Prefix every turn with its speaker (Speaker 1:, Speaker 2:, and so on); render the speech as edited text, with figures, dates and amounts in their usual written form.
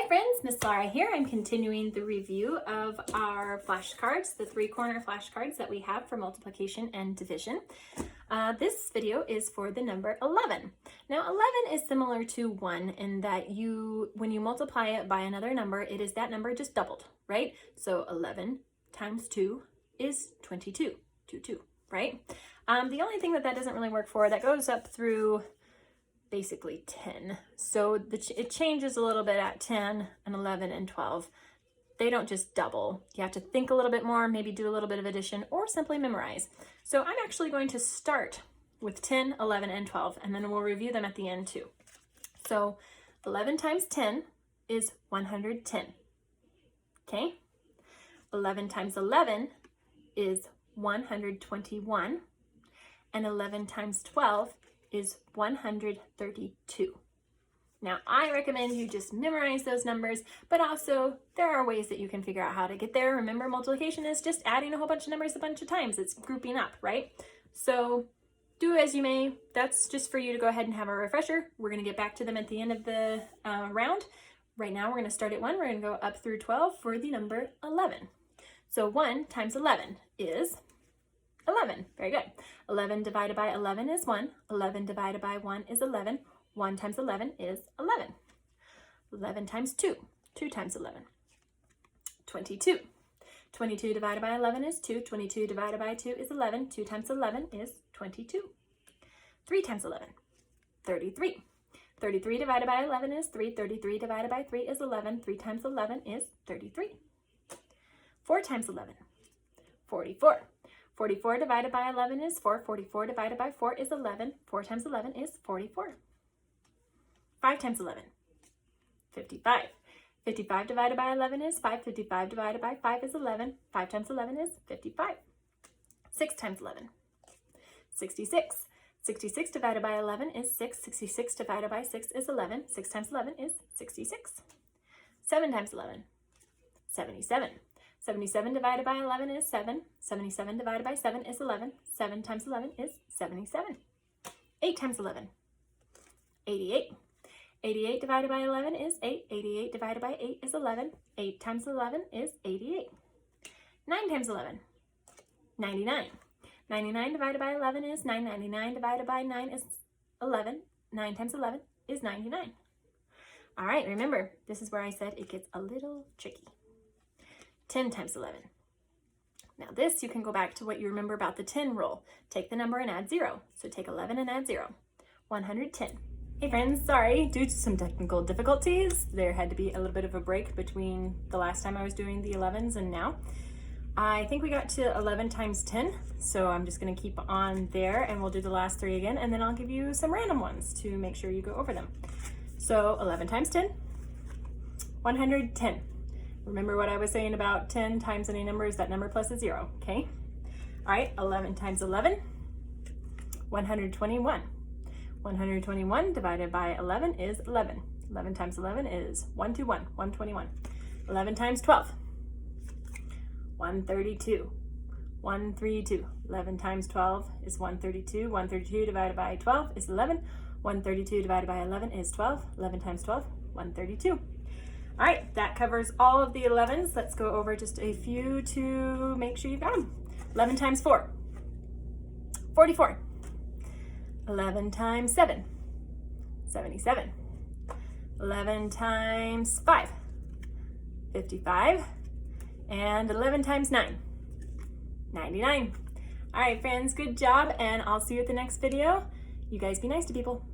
Speaker 1: friends, Miss Laura here. I'm continuing the review of our flashcards, the three-corner flashcards that we have for multiplication and division. This video is for the number 11. Now 11 is similar to 1 in that when you multiply it by another number, it is that number just doubled, right? So 11 times 2 is 22, 2, right? The only thing that doesn't really work for, that goes up through basically 10. So it changes a little bit at 10 and 11 and 12. They don't just double. You have to think a little bit more, maybe do a little bit of addition, or simply memorize. So I'm actually going to start with 10, 11, and 12, and then we'll review them at the end too. So 11 times 10 is 110. Okay? 11 times 11 is 121. And 11 times 12 is 132. Now, I recommend you just memorize those numbers, but also there are ways that you can figure out how to get there. Remember, multiplication is just adding a whole bunch of numbers a bunch of times. It's grouping up, right? So do as you may. That's just for you to go ahead and have a refresher. We're going to get back to them at the end of the round. Right now, we're going to start at 1. We're going to go up through 12 for the number 11. So 1 times 11 is 11. Very good. 11 divided by 11 is 1. 11 divided by 1 is 11. 1 times 11 is 11. 11 times 2. 2 times 11. 22. 22 divided by 11 is 2. 22 divided by 2 is 11. 2 times 11 is 22. 3 times 11. 33. 33 divided by 11 is 3. 33 divided by 3 is 11. 3 times 11 is 33. 4 times 11. 44. 44 divided by 11 is 4. 44 divided by 4 is 11. 4 times 11 is 44. 5 times 11. 55. 55 divided by 11 is 5. 55 divided by 5 is 11. 5 times 11 is 55. 6 times 11. 66. 66 divided by 11 is 6. 66 divided by 6 is 11. 6 times 11 is 66. 7 times 11. 77. 77 divided by 11 is 7. 77 divided by 7 is 11. 7 times 11 is 77. 8 times 11. 88. 88 divided by 11 is 8. 88 divided by 8 is 11. 8 times 11 is 88. 9 times 11. 99. 99 divided by 11 is 9. 99 divided by 9 is 11. 9 times 11 is 99. All right, remember, this is where I said it gets a little tricky. 10 times 11. Now this, you can go back to what you remember about the 10 rule. Take the number and add 0. So take 11 and add 0. 110. Hey friends, sorry, due to some technical difficulties, there had to be a little bit of a break between the last time I was doing the 11s and now. I think we got to 11 times 10, so I'm just going to keep on there and we'll do the last 3 again, and then I'll give you some random ones to make sure you go over them. So 11 times 10, 110. Remember what I was saying about 10 times any number is that number plus a 0, okay? All right, 11 times 11, 121. 121 divided by 11 is 11. 11 times 11 is 121, 121. 11 times 12, 132, 132. 11 times 12 is 132. 132 divided by 12 is 11. 132 divided by 11 is 12. 11 times 12, 132. All right, that covers all of the 11s. Let's go over just a few to make sure you've got them. 11 times 4, 44. 11 times 7, 77. 11 times 5, 55. And 11 times 9, 99. All right, friends, good job, and I'll see you at the next video. You guys be nice to people.